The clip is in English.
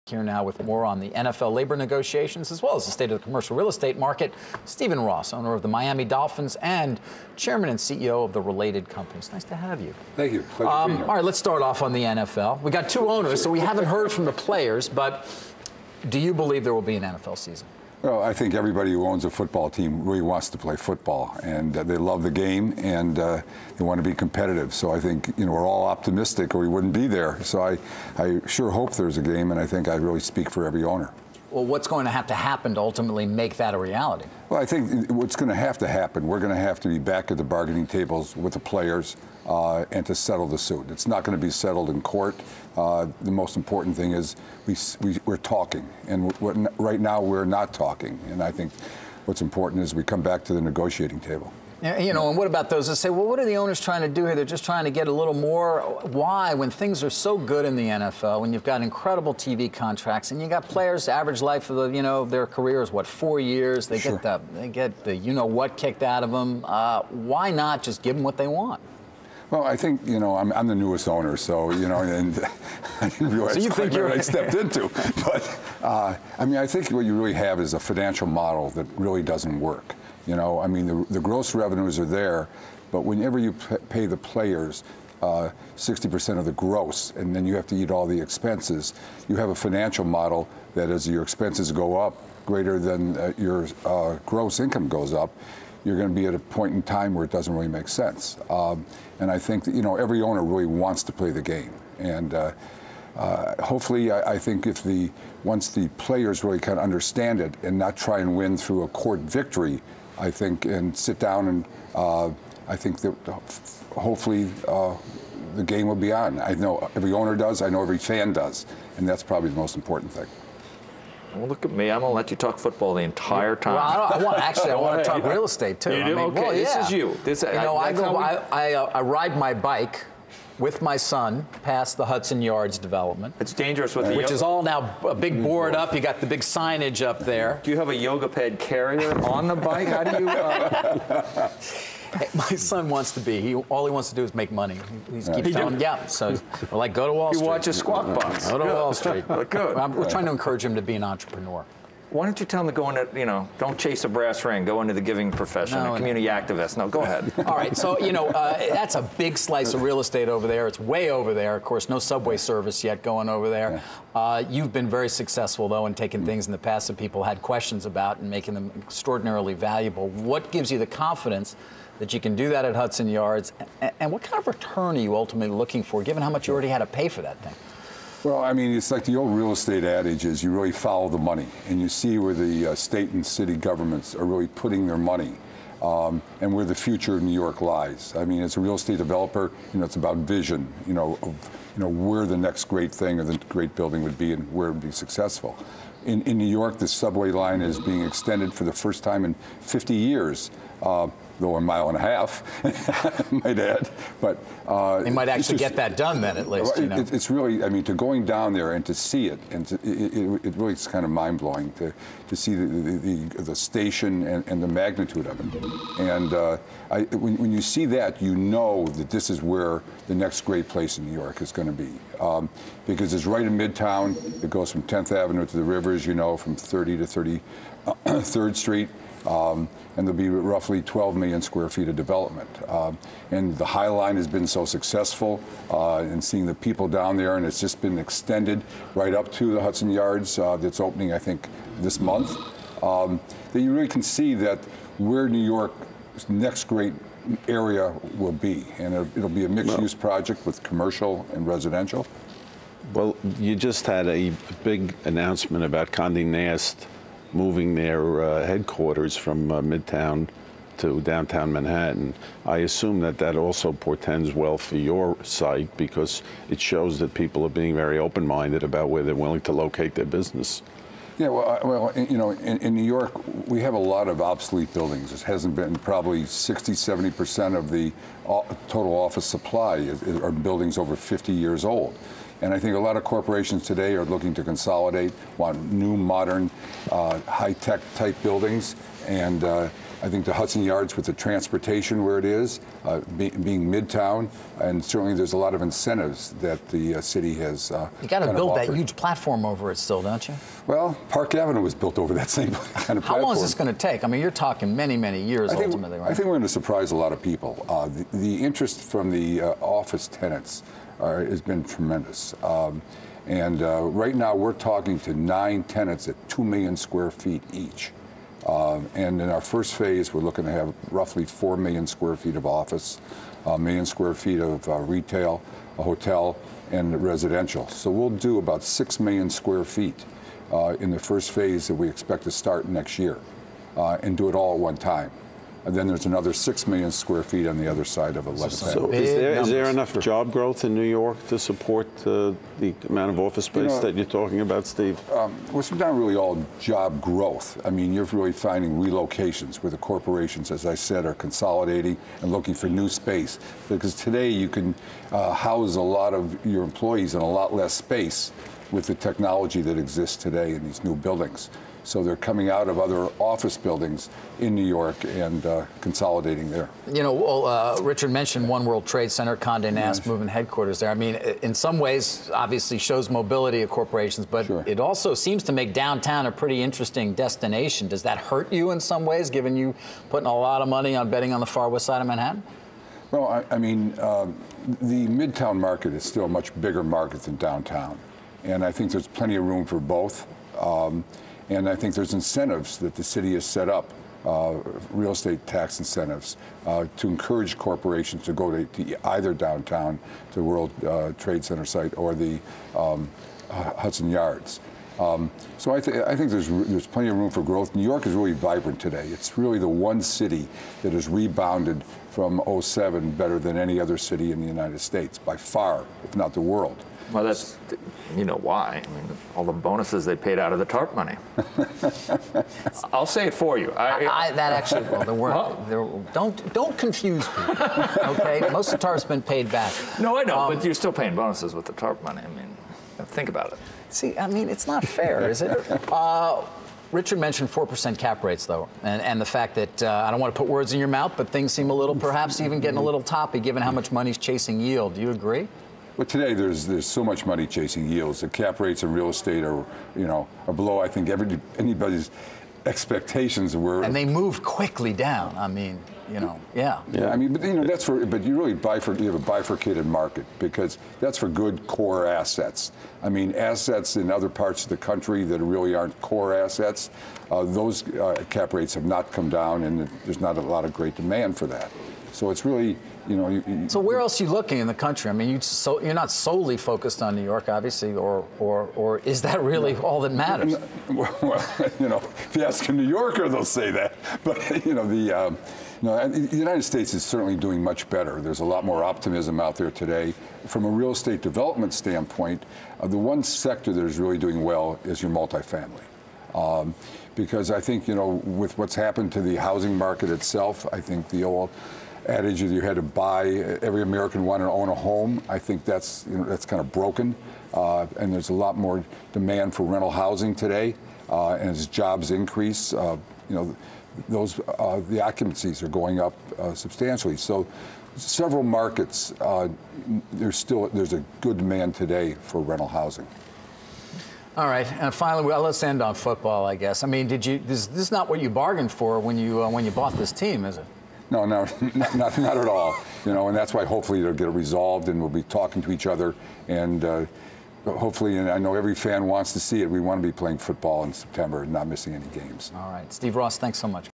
Here now with more on the NFL labor negotiations as well as the state of the commercial real estate market. Stephen Ross, owner of the Miami Dolphins and chairman and CEO of the related companies. Nice to have you. Thank you. Pleasure to be here. All right, let's start off on the NFL. We got two owners, so we haven't heard from the players, but do you believe there will be an NFL season? Well, I think everybody who owns a football team really wants to play football, and they love the game, and they want to be competitive. So I think, we're all optimistic, or we wouldn't be there. So I sure hope there's a game, and I think I really speak for every owner. Well, what's going to have to happen to ultimately make that a reality? Well, I think what's going to have to happen, we're going to have to be back at the bargaining tables with the players and to settle the suit. It's not going to be settled in court. The most important thing is we're talking, and right now we're not talking. And I think what's important is we come back to the negotiating table. And what about those that say, well, what are the owners trying to do here? They're just trying to get a little more. Why? When things are so good in the NFL, when you've got incredible TV contracts, and you got players, average life of their career is, 4 years? They Sure. get the what kicked out of them. Why not just give them what they want? Well, I think, I'm the newest owner, so, and I didn't realize so you think what I stepped into. But, I think what you really have is a financial model that really doesn't work. The gross revenues are there, but whenever you pay the players 60% of the gross, and then you have to eat all the expenses, you have a financial model that as your expenses go up greater than your gross income goes up, you're going to be at a point in time where it doesn't really make sense. And I think that, every owner really wants to play the game. And hopefully, I think once the players really kind of understand it and not try and win through a court victory, I think, and sit down and I think that hopefully the game will be on. I know every owner does. I know every fan does. And that's probably the most important thing. Well, look at me. I'm going to let you talk football the entire time. Well, I want to talk real estate, too. You do? Okay, well, this is you. I ride my bike with my son past the Hudson Yards development. It's dangerous with the which is all now a big board up. You got the big signage up there. Do you have a yoga pad carrier on the bike? How do you? Hey, my son wants to be. All he wants to do is make money. He keeps telling, so we're like, go to Wall Street. You watch a Squawk Box. Go to Wall Street. Good. We're trying to encourage him to be an entrepreneur. Why don't you tell him to go into, don't chase a brass ring, go into the giving profession, a community activist. No, go ahead. All right, so, that's a big slice of real estate over there. It's way over there. Of course, no subway service yet going over there. You've been very successful, though, in taking things in the past that people had questions about and making them extraordinarily valuable. What gives you the confidence that you can do that at Hudson Yards? And what kind of return are you ultimately looking for, given how much you already had to pay for that thing? Well, it's like the old real estate adage is you really follow the money, and you see where the state and city governments are really putting their money, and where the future of New York lies. As a real estate developer, it's about vision, of where the next great thing or the great building would be and where it would be successful. In New York, the subway line is being extended for the first time in 50 years. Though a mile and a half, I might add. But they might actually get that done then, at least. It's really, to going down there and to see it, and it really is kind of mind blowing to see the station and the magnitude of it. And when you see that, you know that this is where the next great place in New York is going to be, because it's right in Midtown. It goes from 10th Avenue to the Rivers, from 30 to 33rd Street. And there'll be roughly 12 million square feet of development. And the High Line has been so successful in seeing the people down there, and it's just been extended right up to the Hudson Yards that's opening, I think, this month. That you really can see that where New York's next great area will be. And it'll be a mixed-use project with commercial and residential. Well, you just had a big announcement about Condé Nast moving their headquarters from Midtown to downtown Manhattan. I assume that also portends well for your site, because it shows that people are being very open-minded about where they're willing to locate their business. Yeah, well, in New York, we have a lot of obsolete buildings. It hasn't been probably 60–70% of the total office supply are buildings over 50 years old. And I think a lot of corporations today are looking to consolidate, want new, modern, high-tech type buildings. And I I think the Hudson Yards with the transportation where it is, being Midtown, and certainly there's a lot of incentives that the city has. You got to build that huge platform over it still, don't you? Well, Park Avenue was built over that same kind of platform. How long is this going to take? I mean, you're talking many, many years ultimately, right? I think we're going to surprise a lot of people. The interest from the office tenants has been tremendous. Right now we're talking to 9 tenants at 2 million square feet each. And in our first phase, we're looking to have roughly 4 million square feet of office, 1 million square feet of retail, a hotel, and residential. So we'll do about 6 million square feet in the first phase that we expect to start next year, and do it all at one time. And then there's another 6 million square feet on the other side of 11th So Avenue. is there enough job growth in New York to support the amount of office space that you're talking about, Steve? Well, it's not really all job growth. I mean, you're really finding relocations where the corporations, as I said, are consolidating and looking for new space. Because today you can house a lot of your employees in a lot less space with the technology that exists today in these new buildings. So they're coming out of other office buildings in New York and consolidating there. You know, Richard mentioned One World Trade Center, Condé Nast moving headquarters there. I mean, in some ways, obviously shows mobility of corporations, but it also seems to make downtown a pretty interesting destination. Does that hurt you in some ways, given you putting a lot of money on betting on the far west side of Manhattan? Well, I mean, the Midtown market is still a much bigger market than downtown. And I think there's plenty of room for both. And I think there's incentives that the city has set up, real estate tax incentives, to encourage corporations to go to either downtown, to the World Trade Center site, or the Hudson Yards. So I think there's plenty of room for growth. New York is really vibrant today. It's really the one city that has rebounded from '07 better than any other city in the United States, by far, if not the world. Well, that's, you know why. I mean, all the bonuses they paid out of the TARP money. I'll say it for you. That actually, well, don't confuse people, okay? Most of the TARP's been paid back. No, I know, but you're still paying bonuses with the TARP money. I mean, think about it. See, I mean, it's not fair, is it? Richard mentioned 4% cap rates, though, and the fact that, I don't want to put words in your mouth, but things seem a little, perhaps even getting a little toppy, given how much money's chasing yield. Do you agree? But today there's so much money chasing yields. The cap rates in real estate are below, I think, anybody's expectations were. And they moved quickly down. I mean, yeah. I mean, but but you really you have a bifurcated market, because that's for good core assets. I mean, assets in other parts of the country that really aren't core assets, those cap rates have not come down, and there's not a lot of great demand for that. So it's really, So where else are you looking in the country? I mean, you're not solely focused on New York, obviously, or is that really all that matters? Well, if you ask a New Yorker, they'll say that. But the United States is certainly doing much better. There's a lot more optimism out there today. From a real estate development standpoint, the one sector that is really doing well is your multifamily. Because I think, with what's happened to the housing market itself, I think the old adage that you had to buy, every American wanted to own a home, I think that's kind of broken. And there's a lot more demand for rental housing today. And as jobs increase, the occupancies are going up substantially. So several markets, there's a good demand today for rental housing. All right, and finally, let's end on football, I guess. I mean, this is not what you bargained for when you bought this team, is it? No, not at all. And that's why hopefully it'll get resolved, and we'll be talking to each other, and hopefully, and I know every fan wants to see it, we want to be playing football in September and not missing any games. All right, Steve Ross, thanks so much.